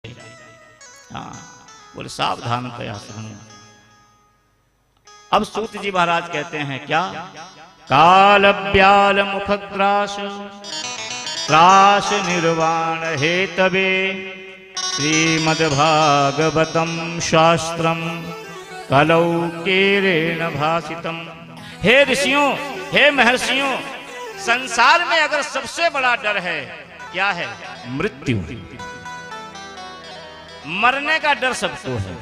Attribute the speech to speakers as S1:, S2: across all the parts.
S1: हाँ, बोले सावधानतया सुनो। अब सूत जी महाराज कहते हैं क्या? काल ब्याल मुखग्रास त्रास निर्वाण हेतवे श्रीमद्भागवतम शास्त्रम कलौ केरेण भासितम। हे ऋषियों, हे महर्षियों, संसार में अगर सबसे बड़ा डर है क्या है? मृत्यु। मरने का डर सबको है,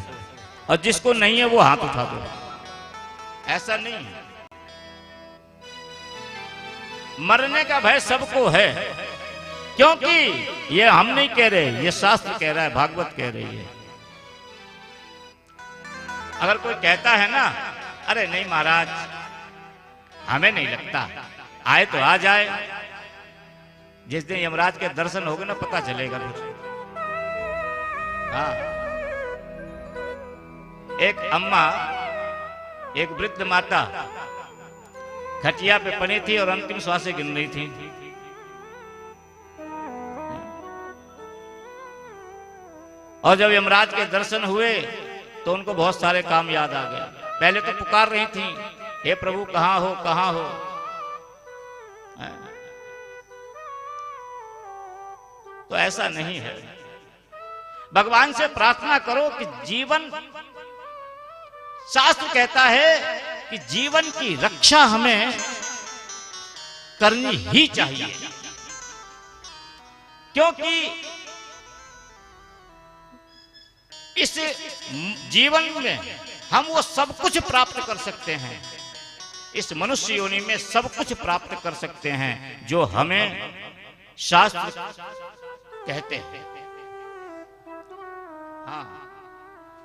S1: और जिसको नहीं है वो हाथ उठा दो। ऐसा नहीं है, मरने का भय सबको है, क्योंकि ये हम नहीं कह रहे, ये शास्त्र कह रहा है, भागवत कह रही है। अगर कोई कहता है ना, अरे नहीं महाराज हमें नहीं लगता, आए तो आ जाए, जिस दिन यमराज के दर्शन होंगे ना पता चलेगा फिर। हाँ, एक अम्मा, एक वृद्ध माता खटिया पे पड़ी थी और अंतिम श्वासें गिन रही थी। और जब यमराज के दर्शन हुए तो उनको बहुत सारे काम याद आ गए। पहले तो पुकार रही थी, हे प्रभु कहां हो, कहां हो। तो ऐसा नहीं है, भगवान से प्रार्थना करो कि जीवन, शास्त्र कहता है कि जीवन की रक्षा हमें करनी ही चाहिए, क्योंकि इस जीवन में हम वो सब कुछ प्राप्त कर सकते हैं, इस मनुष्य योनि में सब कुछ प्राप्त कर सकते हैं जो हमें शास्त्र कहते हैं। हाँ,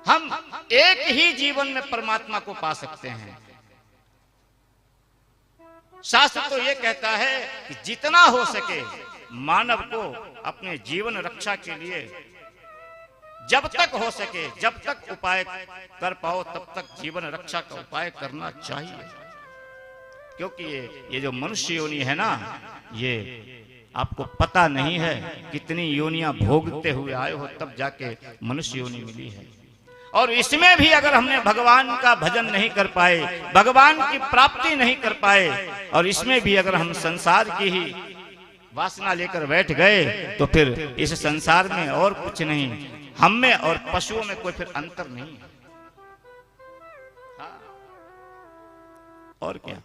S1: हम एक ही जीवन में परमात्मा को पा सकते हैं। शास्त्र तो ये कहता है कि जितना हो सके मानव को अपने जीवन रक्षा के लिए जब तक हो सके, जब तक उपाय कर पाओ तब तक जीवन रक्षा का उपाय करना चाहिए। क्योंकि ये जो मनुष्य योनि है ना, ये आपको पता नहीं है कितनी योनियां भोगते हुए आए हो तब जाके मनुष्य योनि मिली है। और इसमें भी अगर हमने भगवान का भजन नहीं कर पाए, भगवान की प्राप्ति नहीं कर पाए, और इसमें भी अगर हम संसार की ही वासना लेकर बैठ गए तो फिर इस संसार में और कुछ नहीं, हम में और पशुओं में कोई फिर अंतर नहीं है। हाँ, और क्या?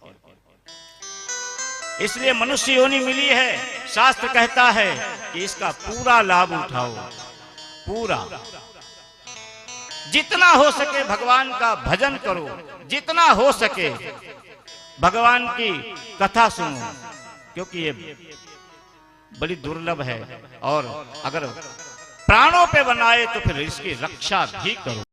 S1: इसलिए मनुष्य योनि मिली है। शास्त्र कहता है कि इसका पूरा लाभ उठाओ, पूरा, जितना हो सके भगवान का भजन करो, जितना हो सके भगवान की कथा सुनो, क्योंकि ये बड़ी दुर्लभ है। और अगर प्राणों पे बनाए तो फिर इसकी रक्षा भी करो।